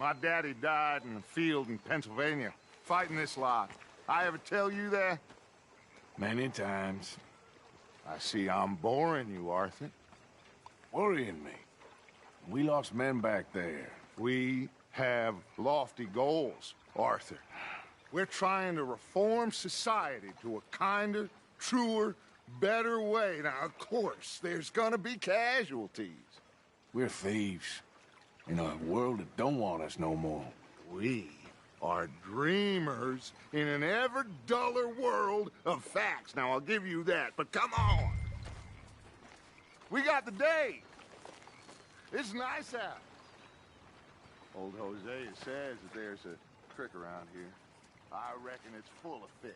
My daddy died in the field in Pennsylvania, fighting this lot. I ever tell you that? Many times. I see I'm boring you, Arthur. Worrying me. We lost men back there. We have lofty goals, Arthur. We're trying to reform society to a kinder, truer, better way. Now, of course, there's gonna be casualties. We're thieves. In a world that don't want us no more. We are dreamers in an ever duller world of facts. Now, I'll give you that, but come on. We got the day. It's nice out. Old Hosea says that there's a trick around here. I reckon it's full of fish.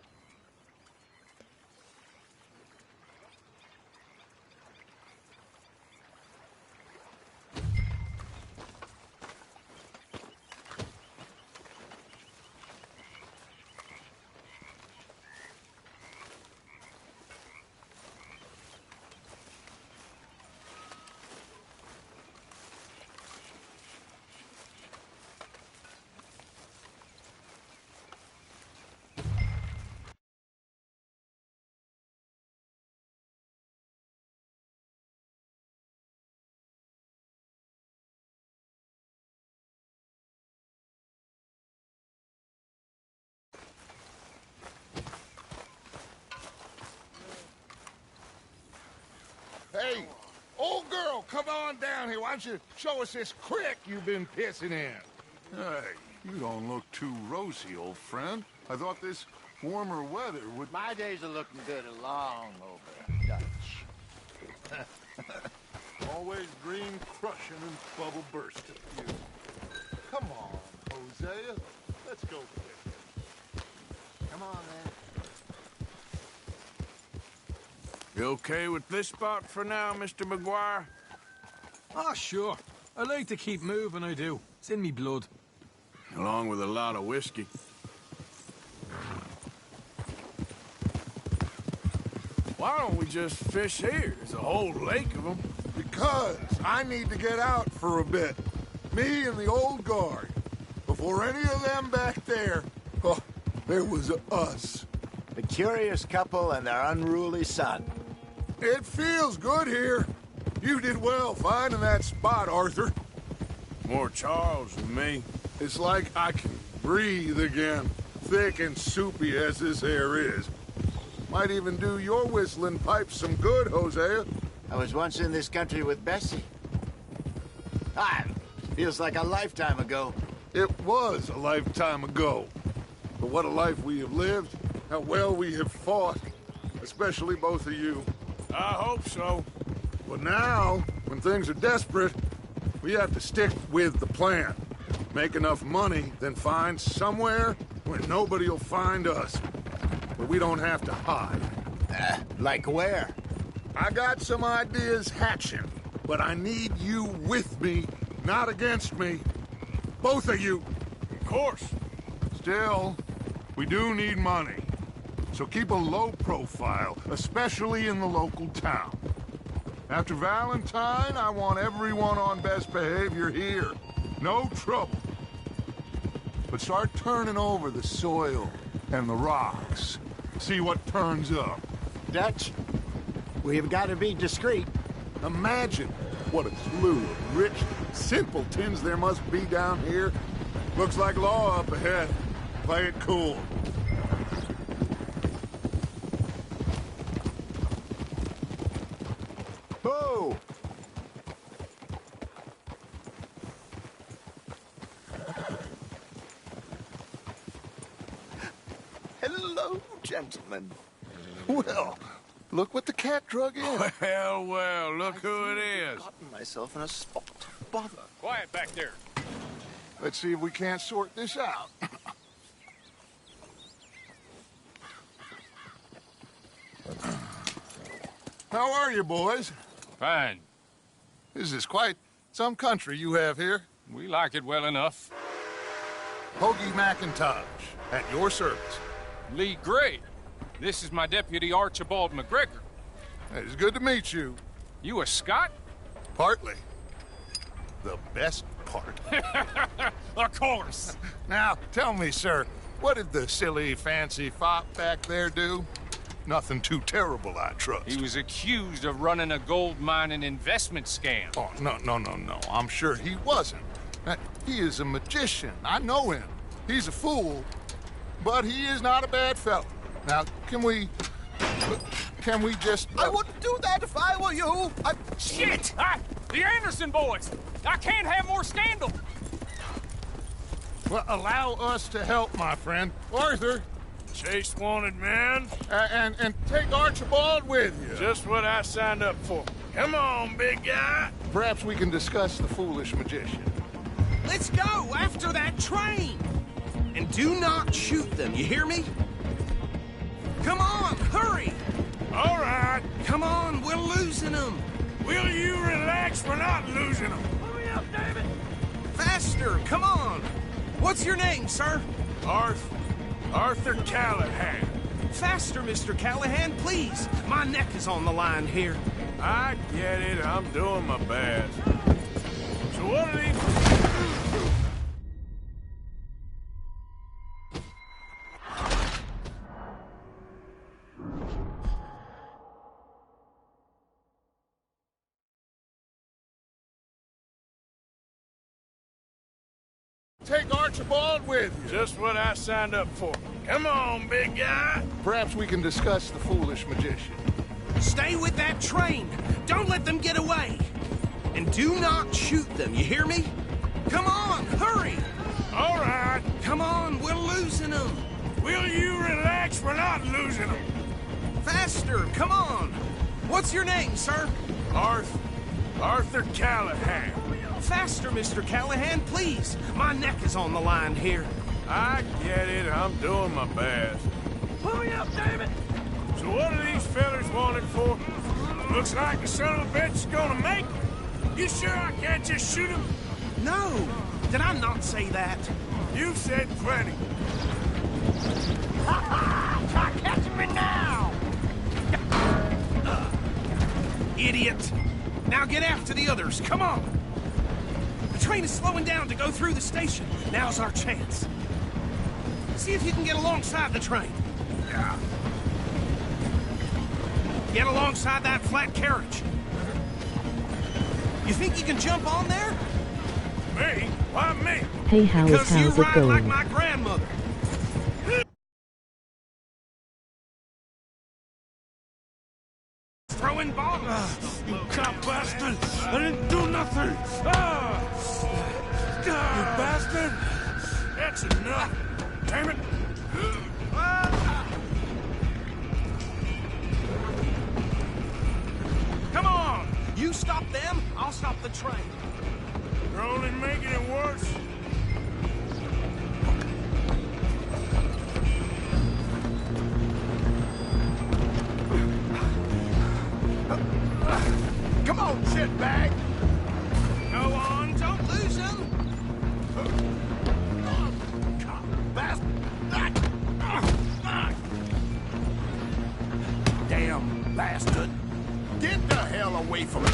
Hey, old girl, come on down here. Why don't you show us this creek you've been pissing in? Hey, you don't look too rosy, old friend. I thought this warmer weather would... My days are looking good along over Dutch. Always dream crushing and bubble bursting. You. Come on, Hosea. Let's go quick. Come on, man. You okay with this spot for now, Mr. McGuire? Ah, sure. I like to keep moving, I do. It's in me blood. Along with a lot of whiskey. Why don't we just fish here? There's a whole lake of them. Because I need to get out for a bit. Me and the old guard. Before any of them back there, oh, there was us. The curious couple and their unruly son. It feels good here. You did well finding that spot, Arthur. More Charles than me. It's like I can breathe again, thick and soupy as this air is. Might even do your whistling pipes some good, Hosea. I was once in this country with Bessie. Feels like a lifetime ago. It was a lifetime ago. But what a life we have lived. How well we have fought. Especially both of you. I hope so. But now, when things are desperate, we have to stick with the plan. Make enough money, then find somewhere where nobody will find us. Where we don't have to hide. Like where? I got some ideas hatching, but I need you with me, not against me. Both of you. Of course. Still, we do need money. So keep a low profile, especially in the local town. After Valentine, I want everyone on best behavior here. No trouble. But start turning over the soil and the rocks. See what turns up. Dutch, we've got to be discreet. Imagine what a slew of rich simpletons there must be down here. Looks like law up ahead. Play it cool. Whoa! Hello, gentlemen. Well, look what the cat drug in. Well, look who it is. I've gotten myself in a spot. Bother. Quiet back there. Let's see if we can't sort this out. How are you, boys? Fine. This is quite some country you have here. We like it well enough. Hoagie McIntosh, at your service. Lee Gray. This is my deputy Archibald McGregor. It's good to meet you. You a Scot? Partly. The best part. Of course. Now, tell me, sir, what did the silly, fancy fop back there do? Nothing too terrible, I trust. He was accused of running a gold mining investment scam. Oh, no. I'm sure he wasn't. He is a magician. I know him. He's a fool, but he is not a bad fellow. Now, can we just... I wouldn't do that if I were you. Shit! The Anderson boys! I can't have more scandal! Well, allow us to help, my friend. Arthur, Chase wanted man. and take Archibald with you. Just what I signed up for. Come on, big guy. Perhaps we can discuss the foolish magician. Let's go after that train. And do not shoot them, you hear me? Come on, hurry. All right. Come on, we're losing them. Will you relax? We're not losing them. Hurry up, David. Faster, come on. What's your name, sir? Arthur Callahan. Faster, Mr. Callahan, please. My neck is on the line here. I get it. I'm doing my best. So what are these... Take Archibald with you. Just what I signed up for. Come on, big guy. Perhaps we can discuss the foolish magician. Stay with that train. Don't let them get away. And do not shoot them, you hear me? Come on, hurry. All right. Come on, we're losing them. Will you relax? We're not losing them. Faster, come on. What's your name, sir? Arthur Callahan. Faster, Mr. Callahan, please. My neck is on the line here. I get it. I'm doing my best. Hurry up, David. So what are these fellas wanted for? Looks like the son of a bitch is gonna make it. You sure I can't just shoot him? No. Did I not say that? You've said plenty. Try catching me now! Idiot. Now get after the others. Come on. The train is slowing down to go through the station. Now's our chance. See if you can get alongside the train. Yeah. Get alongside that flat carriage. You think you can jump on there? Me? Why me? Hey, how's You it ride going? like my grandmother. Throwing bombs. You cop bastard! I didn't do nothing! Ah! You bastard! That's enough! Damn it! Come on! You stop them, I'll stop the train. You're only making it worse. Come on, shitbag! Go on, don't lose them. Damn bastard! Get the hell away from me!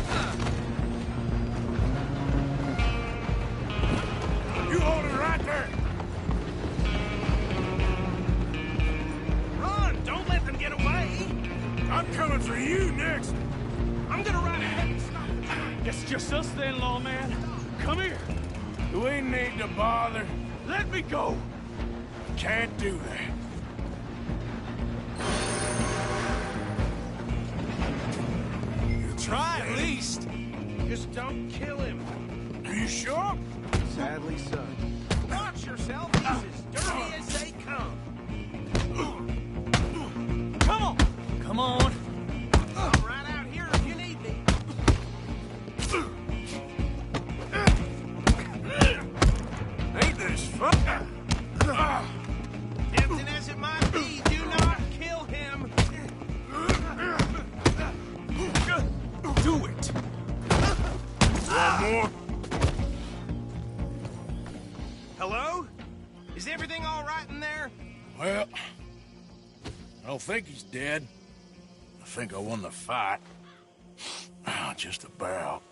You hold it right there! Run, don't let them get away. I'm coming for you next! I'm gonna ride ahead and stop the train. It's just us then, lawman. Come here. We need to bother. Let me go. Can't do that. Try at least. Just don't kill him. Are you sure? Sadly so. Watch yourself. He's as dirty as they come. Come on. Come on. I'm right out here if you need me. Ain't this fun? Tempting as it might be, do not kill him. Do it. One more. Hello? Is everything all right in there? Well, I don't think he's dead. I think I won the fight. Just about.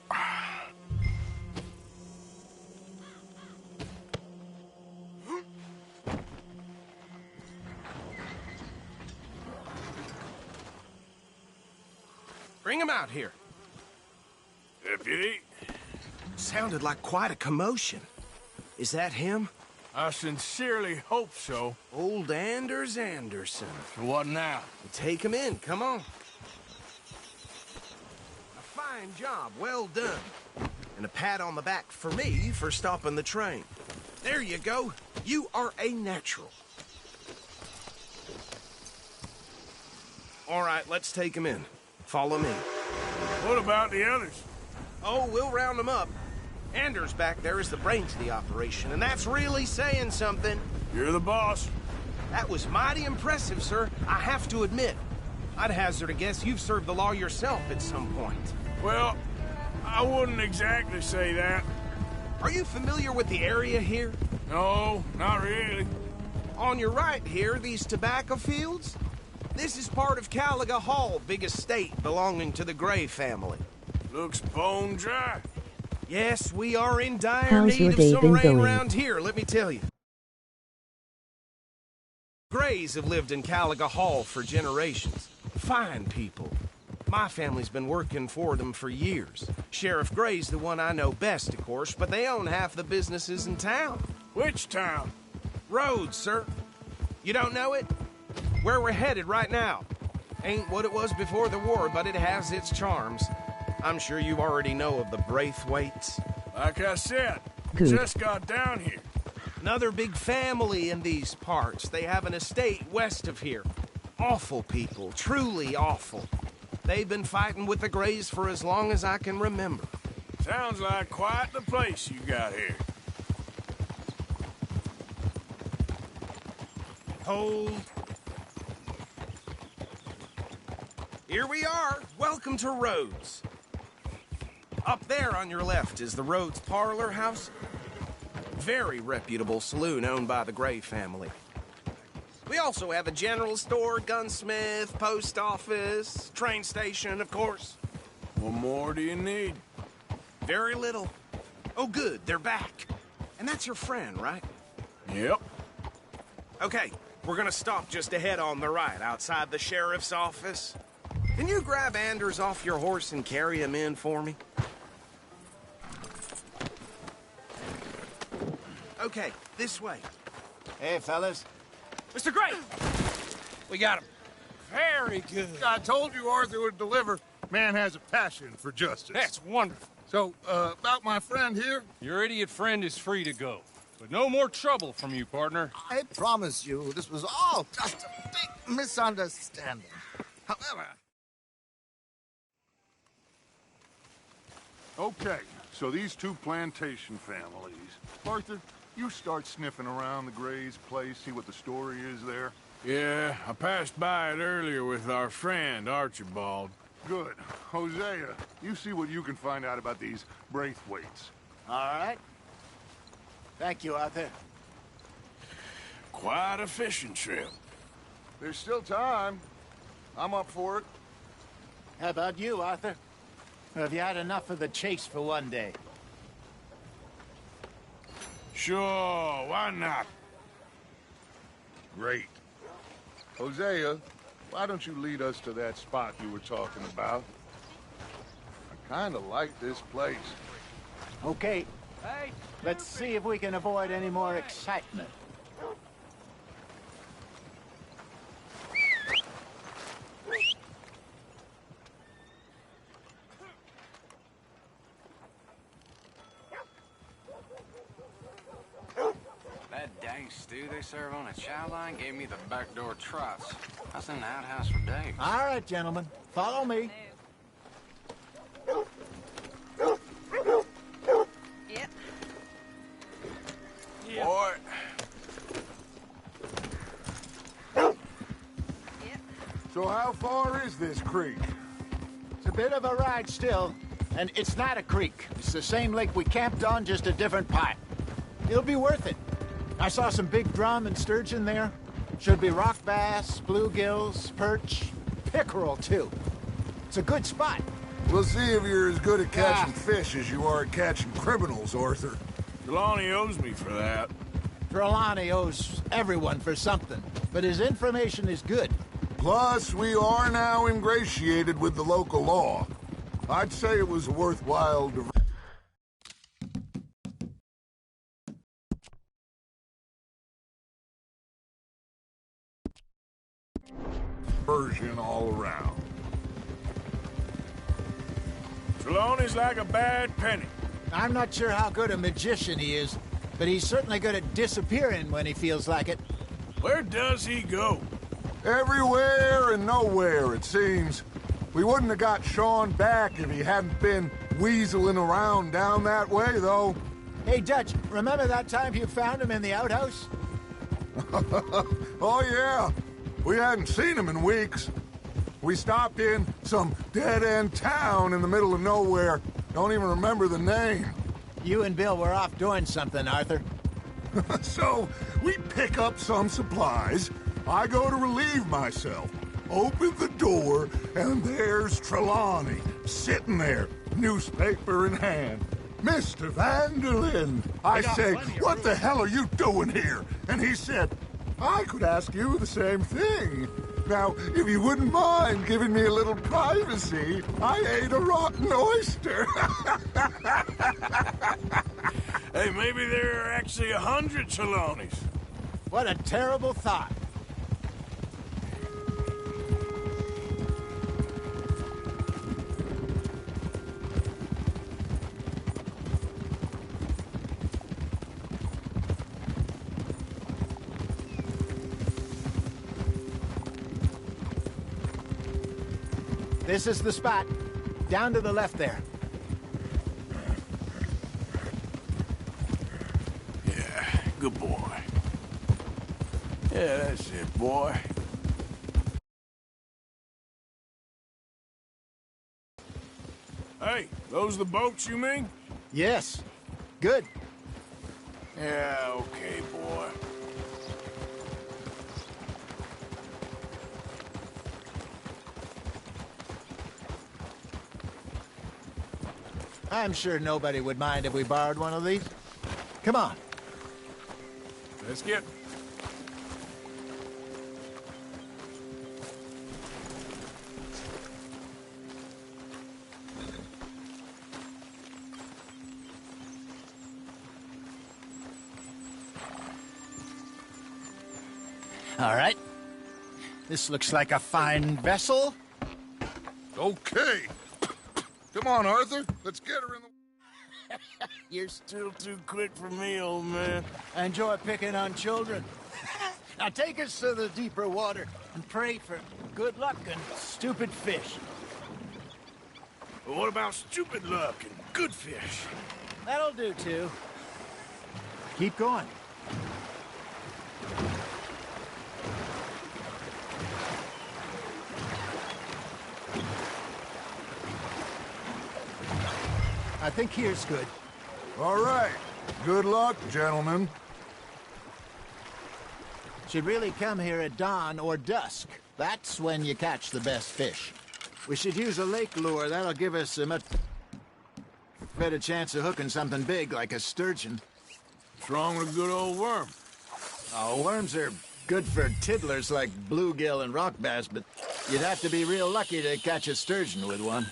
Bring him out here. Deputy, Sounded like quite a commotion. Is that him? I sincerely hope so. Old Anders Anderson. What now? Take him in, come on. A fine job, well done. And a pat on the back for me for stopping the train. There you go. You are a natural. All right, let's take him in. Follow me. What about the others? Oh, we'll round them up. Anders back there is the brains of the operation, and that's really saying something. You're the boss. That was mighty impressive, sir. I have to admit. I'd hazard a guess you've served the law yourself at some point. Well, I wouldn't exactly say that. Are you familiar with the area here? No, not really. On your right here, these tobacco fields? This is part of Caliga Hall, big estate belonging to the Gray family. Looks bone dry. Yes, we are in dire How's your need of day some been rain going? around here, let me tell you. Grays have lived in Caliga Hall for generations. Fine people. My family's been working for them for years. Sheriff Gray's the one I know best, of course, but they own half the businesses in town. Which town? Rhodes, sir. You don't know it? Where we're headed right now. Ain't what it was before the war, but it has its charms. I'm sure you already know of the Braithwaites. Like I said, Good. just got down here. Another big family in these parts. They have an estate west of here. Awful people, truly awful. They've been fighting with the Grays for as long as I can remember. Sounds like quite the place you got here. Hold. Here we are. Welcome to Rhodes. Up there on your left is the Rhodes Parlor House. Very reputable saloon owned by the Gray family. We also have a general store, gunsmith, post office, train station, of course. What more do you need? Very little. Oh, good, they're back. And that's your friend, right? Yep. Okay, we're gonna stop just ahead on the right, outside the sheriff's office. Can you grab Anders off your horse and carry him in for me? Okay, this way. Hey, fellas. Mr. Gray! We got him. Very good. I told you Arthur would deliver. Man has a passion for justice. That's wonderful. So, about my friend here? Your idiot friend is free to go. But no more trouble from you, partner. I promise you, this was all just a big misunderstanding. However... Okay, so these two plantation families. Arthur, you start sniffing around the Gray's place, see what the story is there. Yeah, I passed by it earlier with our friend, Archibald. Good. Hosea, you see what you can find out about these Braithwaites. All right. Thank you, Arthur. Quite a fishing trip. There's still time. I'm up for it. How about you, Arthur? Or have you had enough of the chase for one day? Sure, why not? Great. Hosea, why don't you lead us to that spot you were talking about? I kind of like this place. Okay. Let's see if we can avoid any more excitement. That dang stew they serve on a chow line gave me the backdoor trots. I was in the outhouse for days. All right, gentlemen. Follow me. Yep. Boy. So how far is this creek? It's a bit of a ride still, and it's not a creek. It's the same lake we camped on, just a different part. It'll be worth it. I saw some big drum and sturgeon there. Should be rock bass, bluegills, perch, pickerel, too. It's a good spot. We'll see if you're as good at catching fish as you are at catching criminals, Arthur. Trelawney owes me for that. Trelawney owes everyone for something, but his information is good. Plus, we are now ingratiated with the local law. I'd say it was a worthwhile diversion all around. Trelawney's like a bad penny. I'm not sure how good a magician he is, but he's certainly good at disappearing when he feels like it. Where does he go? Everywhere and nowhere, it seems. We wouldn't have got Sean back if he hadn't been weaseling around down that way, though. Hey, Dutch, remember that time you found him in the outhouse? Oh, yeah. We hadn't seen him in weeks. We stopped in some dead-end town in the middle of nowhere. Don't even remember the name. You and Bill were off doing something, Arthur. So, we pick up some supplies. I go to relieve myself. Open the door, and there's Trelawney, sitting there, newspaper in hand. Mr. Vanderlyn! I say, what the hell are you doing here? And he said, I could ask you the same thing. Now, if you wouldn't mind giving me a little privacy, I ate a rotten oyster. Hey, maybe there are actually 100 Trelawneys. What a terrible thought. This is the spot. Down to the left there. Yeah, good boy. Yeah, that's it, boy. Hey, those the boats, you mean? Yes. Good. Yeah, okay, boy. I'm sure nobody would mind if we borrowed one of these. Come on. Let's get... All right. This looks like a fine vessel. Okay. Come on, Arthur. Let's get her in the... You're still too quick for me, old man. I enjoy picking on children. Now take us to the deeper water and pray for good luck and stupid fish. But what about stupid luck and good fish? That'll do, too. Keep going. I think here's good. All right. Good luck, gentlemen. Should really come here at dawn or dusk. That's when you catch the best fish. We should use a lake lure. That'll give us a much better chance of hooking something big like a sturgeon. What's wrong with a good old worm? Oh, worms are good for tiddlers like bluegill and rock bass, but you'd have to be real lucky to catch a sturgeon with one.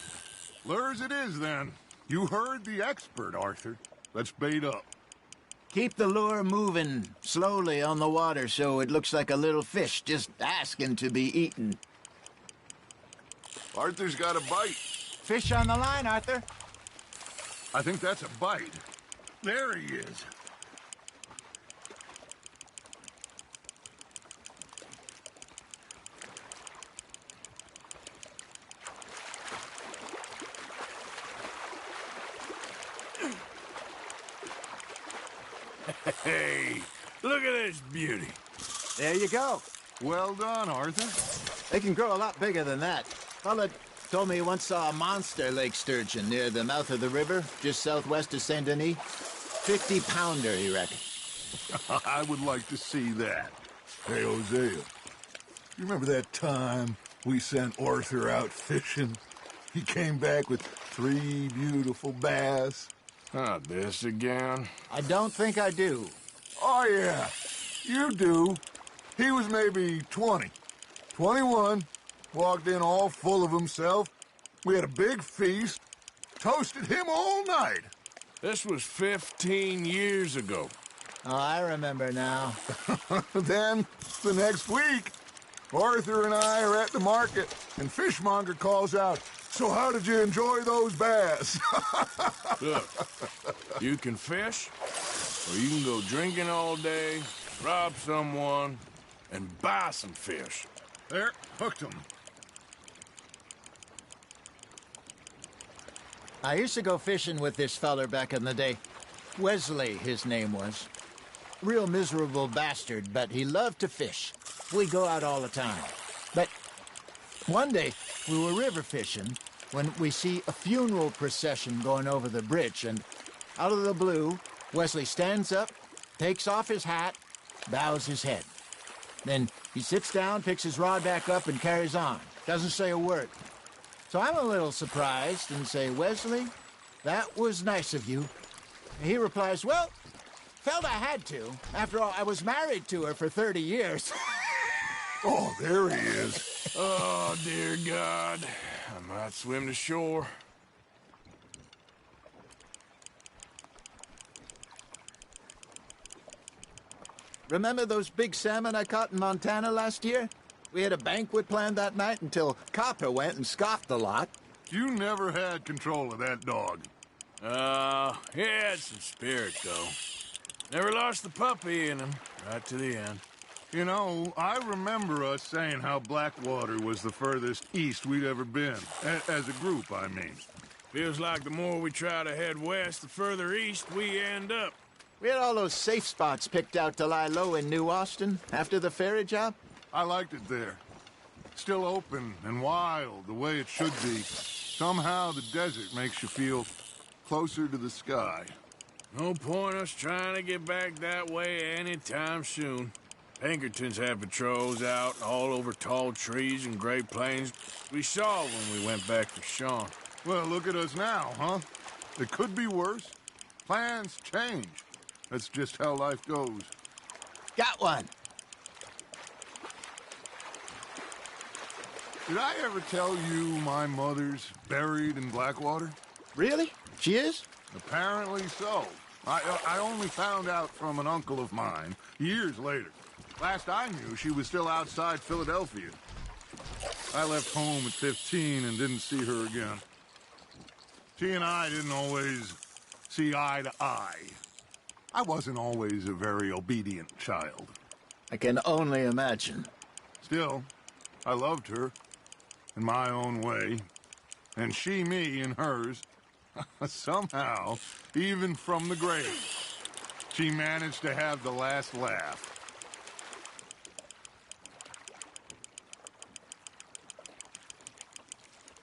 Lures it is, then. You heard the expert, Arthur. Let's bait up. Keep the lure moving slowly on the water so it looks like a little fish just asking to be eaten. Arthur's got a bite. Fish on the line, Arthur. I think that's a bite. There he is. Hey, look at this beauty. There you go. Well done, Arthur. They can grow a lot bigger than that. Fella told me he once saw a monster lake sturgeon near the mouth of the river, just southwest of Saint Denis. 50-pounder, he reckoned. I would like to see that. Hey, Hosea, you remember that time we sent Arthur out fishing? He came back with 3 beautiful bass. Not this again. I don't think I do. Oh, yeah. You do. He was maybe 20. 21. Walked in all full of himself. We had a big feast. Toasted him all night. This was 15 years ago. Oh, I remember now. Then, the next week, Arthur and I are at the market, and Fishmonger calls out, "So how did you enjoy those bass?" Look, you can fish, or you can go drinking all day, rob someone, and buy some fish. There, hooked him. I used to go fishing with this feller back in the day. Wesley, his name was. Real miserable bastard, but he loved to fish. We'd go out all the time. But one day, we were river fishing when we see a funeral procession going over the bridge, and out of the blue, Wesley stands up, takes off his hat, bows his head. Then he sits down, picks his rod back up, and carries on. Doesn't say a word. So I'm a little surprised and say, "Wesley, that was nice of you." And he replies, "Well, felt I had to. After all, I was married to her for 30 years. Oh, there he is. Oh, dear God. I might swim to shore. Remember those big salmon I caught in Montana last year? We had a banquet planned that night until Copper went and scoffed the lot. You never had control of that dog. He had some spirit, though. Never lost the puppy in him, right to the end. You know, I remember us saying how Blackwater was the furthest east we'd ever been. As a group, I mean. Feels like the more we try to head west, the further east we end up. We had all those safe spots picked out to lie low in New Austin after the ferry job. I liked it there. Still open and wild, the way it should be. Somehow the desert makes you feel closer to the sky. No point us trying to get back that way anytime soon. Pinkertons had patrols out all over tall trees and Great Plains. We saw when we went back for Sean. Well, look at us now, huh? It could be worse. Plans change. That's just how life goes. Got one. Did I ever tell you my mother's buried in Blackwater? Really? She is? Apparently so. I only found out from an uncle of mine years later. Last I knew, she was still outside Philadelphia. I left home at 15 and didn't see her again. She and I didn't always see eye to eye. I wasn't always a very obedient child. I can only imagine. Still, I loved her in my own way, and she me in hers. Somehow, even from the grave, she managed to have the last laugh.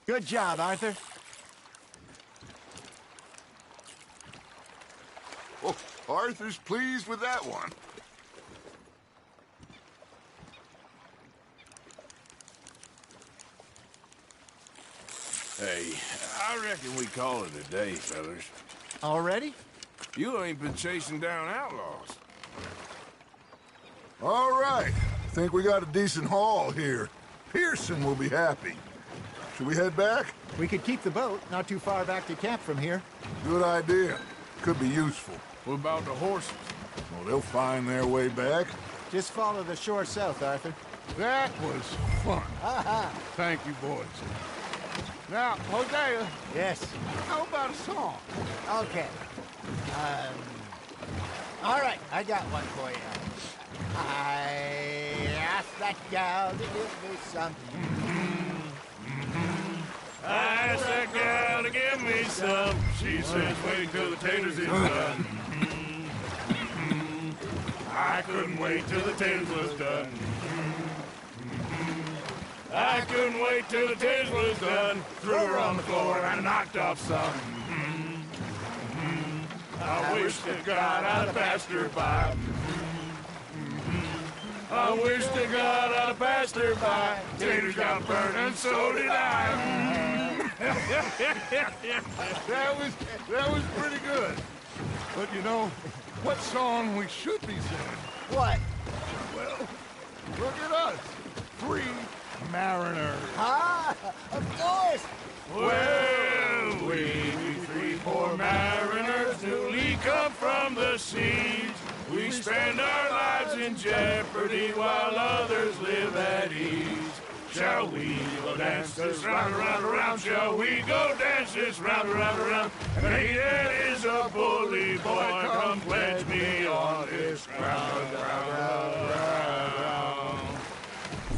Good job, Arthur. Oh, Arthur's pleased with that one. Hey, I reckon we call it a day, fellas. Already? You ain't been chasing down outlaws. All right. I think we got a decent haul here. Pearson will be happy. Should we head back? We could keep the boat not too far back to camp from here. Good idea. Could be useful. What about the horses? Well, they'll find their way back. Just follow the shore south, Arthur. That was fun. Thank you, boys. Now, Hosea. Yes. How about a song? Okay. All right, I got one for you. I asked that gal to give me something. I asked that gal to give me some. She says, wait till the taters is done. I couldn't wait till the taters was done. I couldn't wait till the taters was done. Threw her on the floor and I knocked off some. I wish to God I'd have passed her by. I wish to God I'd have passed her by. Taters got burned and so did I. That was pretty good. But you know, what song we should be singing? What? Well, look at us. 3 mariners. Ah, of course. Well, we three poor mariners newly come from the seas. We spend our lives in jeopardy while others live at ease. Shall we go dance this round, around, around? Shall we go dance this round, around, around? And he that is a bully boy, come pledge me on this ground, ground.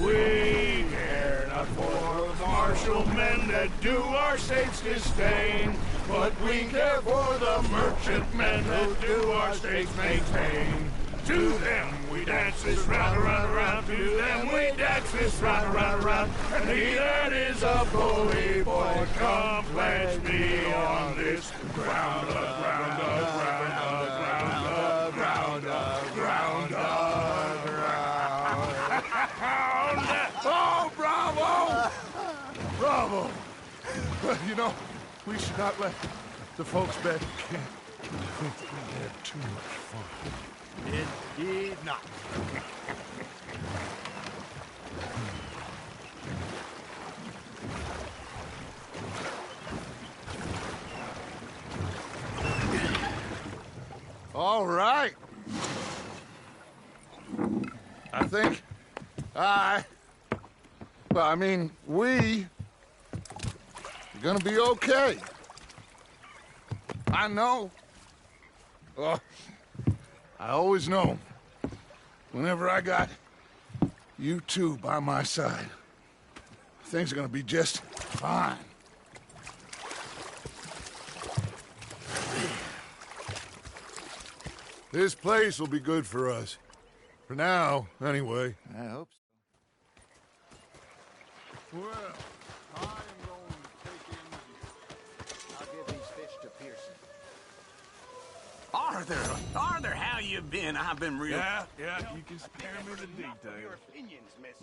We care not for the martial men that do our states disdain, but we care for the merchant men that do our states maintain. To them we dance this round, around, around. To them we dance this round, around, around. And he that is a bully boy, come pledge me on this ground, ground, ground, ground, ground, ground, ground. Oh, bravo! Bravo! Well, you know, we should not let the folks back in camp think that we had too much fun. Indeed not. All right. I think we are gonna be okay. I know. I always know. Whenever I got you two by my side, things are gonna be just fine. This place will be good for us. For now, anyway. I hope so. Well, I am going to take in... I'll give these fish to Pearson. Arthur, how you been? I've been real... Yeah, you can spare me the details.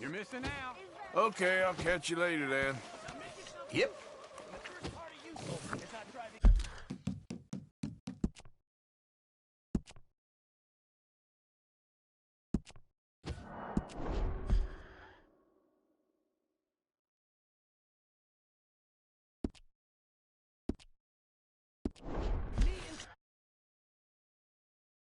You're missing out. Okay, I'll catch you later then. Yep. You